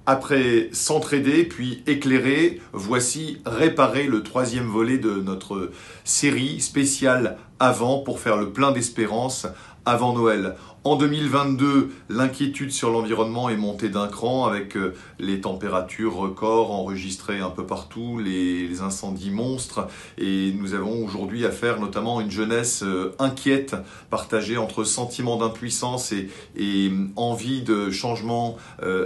Après s'entraider, puis éclairer, voici Réparer, le troisième volet de notre série spéciale Avant pour faire le plein d'espérance avant Noël. En 2022, l'inquiétude sur l'environnement est montée d'un cran avec les températures records enregistrées un peu partout, les incendies monstres. Et nous avons aujourd'hui affaire notamment à une jeunesse inquiète, partagée entre sentiment d'impuissance et envie de changement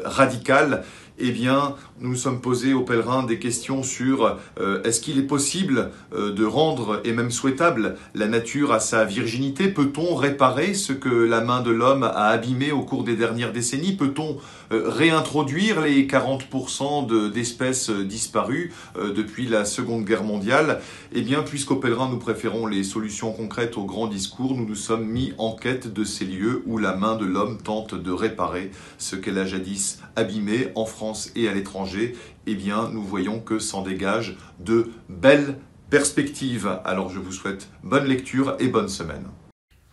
radical. Eh bien, nous nous sommes posés aux pèlerins des questions sur est-ce qu'il est possible de rendre, et même souhaitable, la nature à sa virginité? Peut-on réparer ce que la main de l'homme a abîmé au cours des dernières décennies? Peut-on réintroduire les 40% d'espèces disparues depuis la Seconde Guerre mondiale? Eh bien, puisqu'aux pèlerins nous préférons les solutions concrètes aux grands discours, nous nous sommes mis en quête de ces lieux où la main de l'homme tente de réparer ce qu'elle a jadis abîmé en France et à l'étranger. Eh bien, nous voyons que s'en dégagent de belles perspectives. Alors, je vous souhaite bonne lecture et bonne semaine.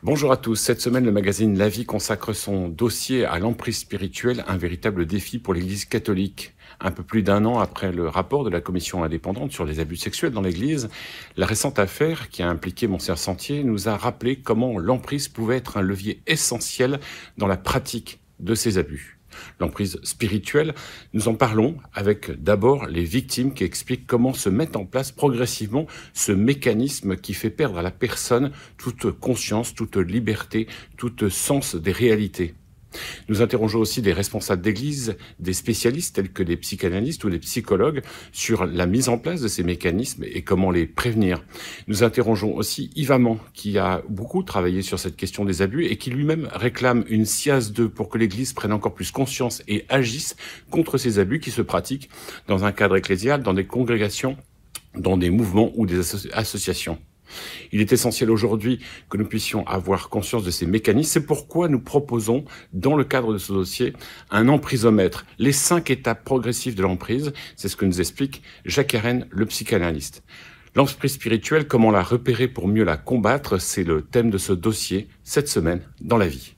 Bonjour à tous. Cette semaine, le magazine La Vie consacre son dossier à l'emprise spirituelle, un véritable défi pour l'Église catholique. Un peu plus d'un an après le rapport de la commission indépendante sur les abus sexuels dans l'Église, la récente affaire qui a impliqué Monseigneur Sentier nous a rappelé comment l'emprise pouvait être un levier essentiel dans la pratique de ces abus. L'emprise spirituelle, nous en parlons avec d'abord les victimes qui expliquent comment se met en place progressivement ce mécanisme qui fait perdre à la personne toute conscience, toute liberté, tout sens des réalités. Nous interrogeons aussi des responsables d'église, des spécialistes tels que des psychanalystes ou des psychologues sur la mise en place de ces mécanismes et comment les prévenir. Nous interrogeons aussi Yves Amand, qui a beaucoup travaillé sur cette question des abus et qui lui-même réclame une SIAZ 2 pour que l'église prenne encore plus conscience et agisse contre ces abus qui se pratiquent dans un cadre ecclésial, dans des congrégations, dans des mouvements ou des associations. Il est essentiel aujourd'hui que nous puissions avoir conscience de ces mécanismes. C'est pourquoi nous proposons, dans le cadre de ce dossier, un emprisomètre, les 5 étapes progressives de l'emprise. C'est ce que nous explique Jacques Herren, le psychanalyste. L'emprise spirituelle, comment la repérer pour mieux la combattre, c'est le thème de ce dossier cette semaine dans La Vie.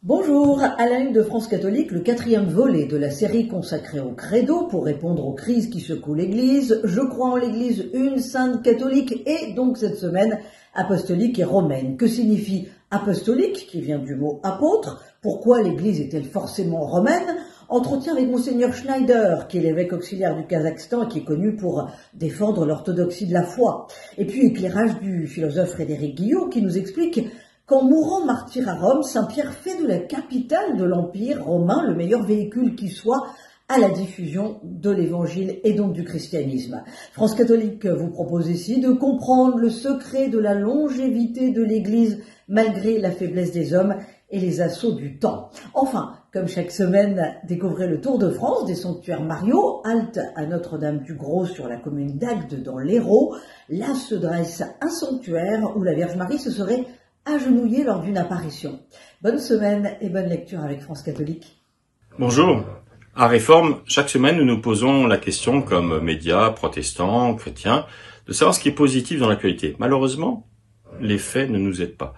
Bonjour, à la une de France Catholique, le 4e volet de la série consacrée au credo pour répondre aux crises qui secouent l'Église. Je crois en l'Église une, sainte, catholique et donc cette semaine apostolique et romaine. Que signifie apostolique, qui vient du mot apôtre? Pourquoi l'Église est-elle forcément romaine? Entretien avec Monseigneur Schneider, qui est l'évêque auxiliaire du Kazakhstan et qui est connu pour défendre l'orthodoxie de la foi. Et puis éclairage du philosophe Frédéric Guillot qui nous explique qu'en mourant martyr à Rome, Saint-Pierre fait de la capitale de l'Empire romain le meilleur véhicule qui soit à la diffusion de l'Évangile et donc du christianisme. France Catholique vous propose ici de comprendre le secret de la longévité de l'Église malgré la faiblesse des hommes et les assauts du temps. Enfin, comme chaque semaine, découvrez le Tour de France des sanctuaires mariaux, halte à Notre-Dame-du-Gros sur la commune d'Agde dans l'Hérault. Là se dresse un sanctuaire où la Vierge Marie se serait agenouillée lors d'une apparition. Bonne semaine et bonne lecture avec France Catholique. Bonjour. À Réforme, chaque semaine, nous nous posons la question, comme médias, protestants, chrétiens, de savoir ce qui est positif dans l'actualité. Malheureusement, les faits ne nous aident pas.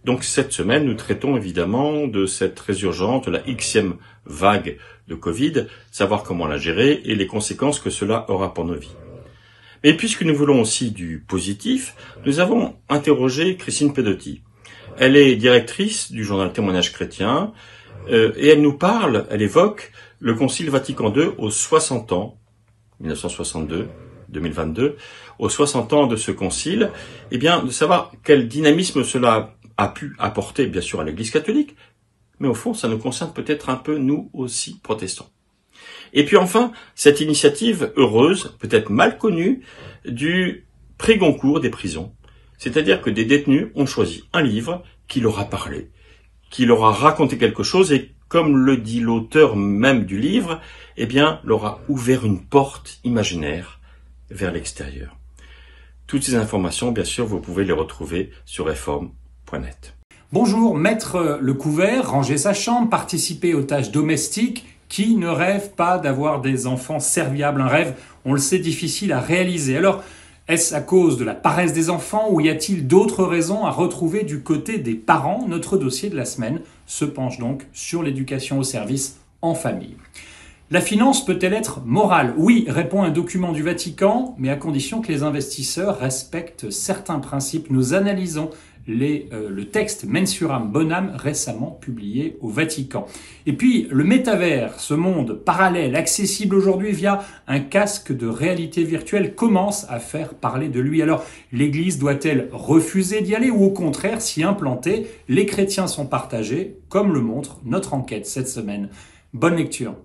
Donc cette semaine, nous traitons évidemment de cette résurgence, de la Xème vague de Covid, savoir comment la gérer et les conséquences que cela aura pour nos vies. Mais puisque nous voulons aussi du positif, nous avons interrogé Christine Pedotti. Elle est directrice du journal Témoignage chrétien et elle nous parle, elle évoque le Concile Vatican II aux 60 ans, 1962-2022, aux 60 ans de ce concile, eh bien, de savoir quel dynamisme cela a pu apporter, bien sûr, à l'Église catholique, mais au fond, ça nous concerne peut-être un peu, nous aussi, protestants. Et puis enfin, cette initiative heureuse, peut-être mal connue, du prix Goncourt des prisons. C'est-à-dire que des détenus ont choisi un livre qui leur a parlé, qui leur a raconté quelque chose et, comme le dit l'auteur même du livre, eh bien, leur a ouvert une porte imaginaire vers l'extérieur. Toutes ces informations, bien sûr, vous pouvez les retrouver sur réforme.net. Bonjour, mettre le couvert, ranger sa chambre, participer aux tâches domestiques. Qui ne rêve pas d'avoir des enfants serviables? Un rêve, on le sait, difficile à réaliser. Alors, est-ce à cause de la paresse des enfants ou y a-t-il d'autres raisons à retrouver du côté des parents? Notre dossier de la semaine se penche donc sur l'éducation au service en famille. La finance peut-elle être morale? Oui, répond un document du Vatican, mais à condition que les investisseurs respectent certains principes. Nous analysons le texte Mensuram Bonam récemment publié au Vatican. Et puis le métavers, ce monde parallèle, accessible aujourd'hui via un casque de réalité virtuelle, commence à faire parler de lui. Alors l'Église doit-elle refuser d'y aller ou au contraire s'y implanter? Les chrétiens sont partagés, comme le montre notre enquête cette semaine. Bonne lecture.